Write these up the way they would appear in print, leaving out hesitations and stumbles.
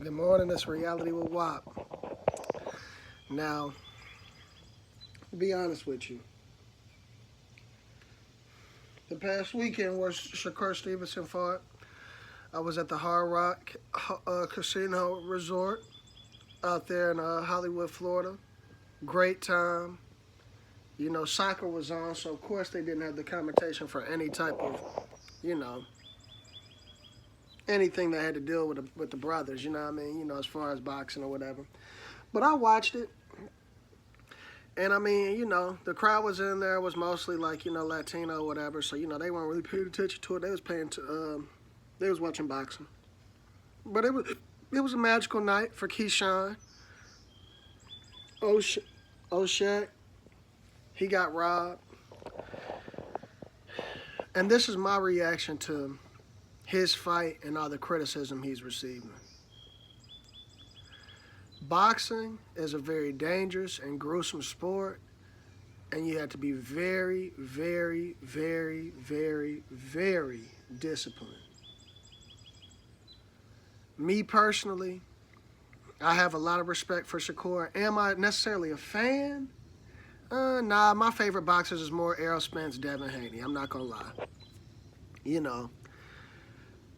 Good morning, it's Reality with WAP. Now, to be honest with you, the past weekend where Shakur Stevenson fought, I was at the Hard Rock Casino Resort out there in Hollywood, Florida. Great time. You know, soccer was on, so of course they didn't have the commentation for any type of, you know, anything that had to deal with the brothers, you know what I mean? You know, as far as boxing or whatever. But I watched it. And I mean, you know, the crowd was in there was mostly like, you know, Latino or whatever. So, you know, they weren't really paying attention to it. They was they was watching boxing. But it was a magical night for Keyshawn. O'Shea, he got robbed. And this is my reaction to his fight and all the criticism he's receiving. Boxing is a very dangerous and gruesome sport, and you have to be very, very, very, very, very disciplined. Me personally, I have a lot of respect for Shakur. Am I necessarily a fan? Nah, my favorite boxers is more Errol Spence, Devin Haney. I'm not gonna lie. You know,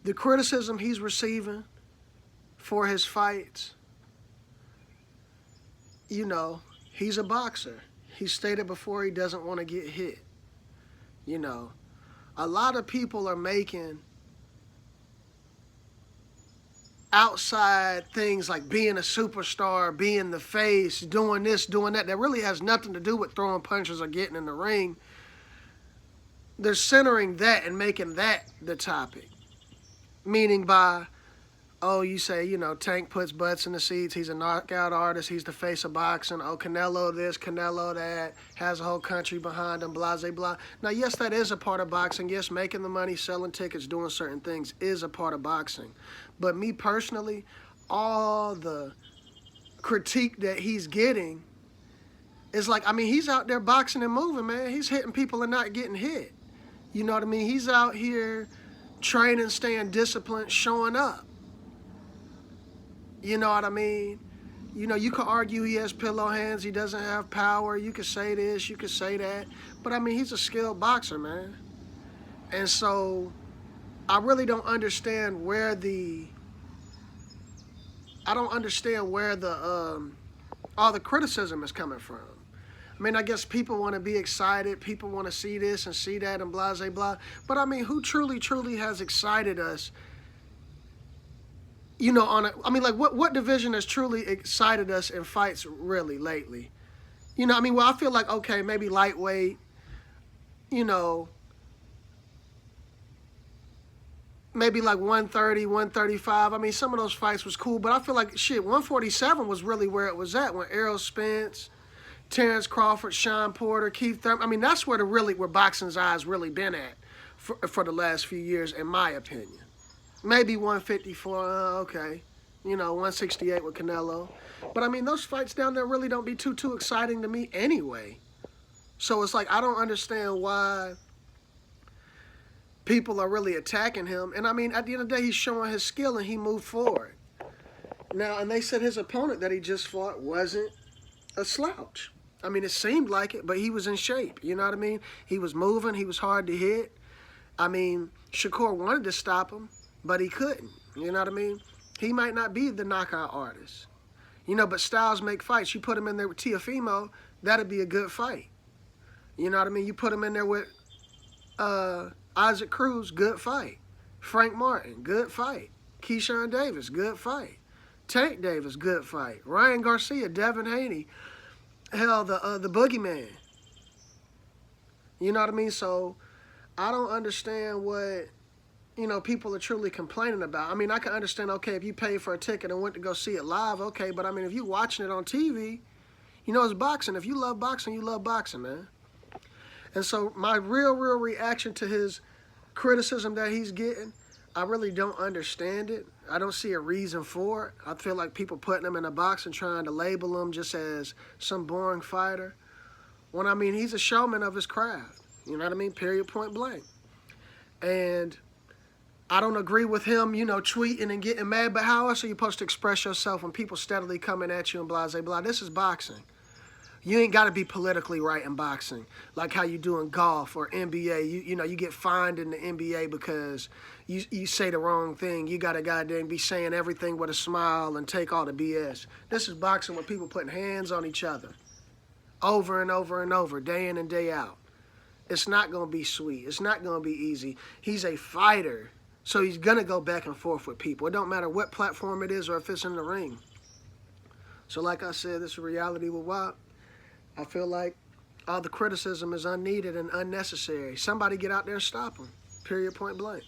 the criticism he's receiving for his fights, you know, he's a boxer. He stated before he doesn't want to get hit. You know, a lot of people are making outside things like being a superstar, being the face, doing this, doing that really has nothing to do with throwing punches or getting in the ring. They're centering that and making that the topic. Meaning by, oh, you say, you know, Tank puts butts in the seats. He's a knockout artist. He's the face of boxing. Oh, Canelo this, Canelo that. Has a whole country behind him, blah, blah, blah. Now, yes, that is a part of boxing. Yes, making the money, selling tickets, doing certain things is a part of boxing. But me personally, all the critique that he's getting is like, I mean, he's out there boxing and moving, man. He's hitting people and not getting hit. You know what I mean? He's out here training, staying disciplined, showing up. You know what I mean? You know, you could argue he has pillow hands, he doesn't have power, you could say this, you could say that. But I mean, he's a skilled boxer, man. And so I really don't understand where all the criticism is coming from. I mean, I guess people want to be excited, people want to see this and see that and blah, blah, blah. But I mean, who truly has excited us? You know, like what division has truly excited us in fights really lately? You know, I mean, well, I feel like, okay, maybe lightweight, you know, maybe like 130, 135. I mean, some of those fights was cool, but I feel like, shit, 147 was really where it was at when Errol Spence, Terrence Crawford, Sean Porter, Keith Thurman. I mean, that's where where boxing's eyes really been at for the last few years, in my opinion. Maybe 154, okay. You know, 168 with Canelo. But, I mean, those fights down there really don't be too exciting to me anyway. So it's like, I don't understand why people are really attacking him. And, I mean, at the end of the day, he's showing his skill and he moved forward. Now, and they said his opponent that he just fought wasn't a slouch. I mean, it seemed like it, but he was in shape. You know what I mean? He was moving. He was hard to hit. I mean, Shakur wanted to stop him, but he couldn't. You know what I mean? He might not be the knockout artist. You know, but styles make fights. You put him in there with Teofimo, that'd be a good fight. You know what I mean? You put him in there with Isaac Cruz, good fight. Frank Martin, good fight. Keyshawn Davis, good fight. Tank Davis, good fight. Ryan Garcia, Devin Haney, hell, the Boogeyman. You know what I mean? So I don't understand what, you know, people are truly complaining about. I mean, I can understand, okay, if you paid for a ticket and went to go see it live, okay, but I mean, if you're watching it on TV, you know, it's boxing. If you love boxing, you love boxing, man. And so my real reaction to his criticism that he's getting, I really don't understand it. I don't see a reason for it. I feel like people putting him in a box and trying to label him just as some boring fighter. When, I mean, he's a showman of his craft. You know what I mean? Period, point blank. And I don't agree with him, tweeting and getting mad, but how else are you supposed to express yourself when people steadily coming at you and blah, blah, blah? This is boxing. You ain't got to be politically right in boxing, like how you do in golf or NBA. You get fined in the NBA because you say the wrong thing. You got to goddamn be saying everything with a smile and take all the BS. This is boxing with people putting hands on each other over and over and over, day in and day out. It's not going to be sweet. It's not going to be easy. He's a fighter, so he's going to go back and forth with people. It don't matter what platform it is or if it's in the ring. So like I said, this is reality with WAP. I feel like all the criticism is unneeded and unnecessary. Somebody get out there and stop him. Period, point blank.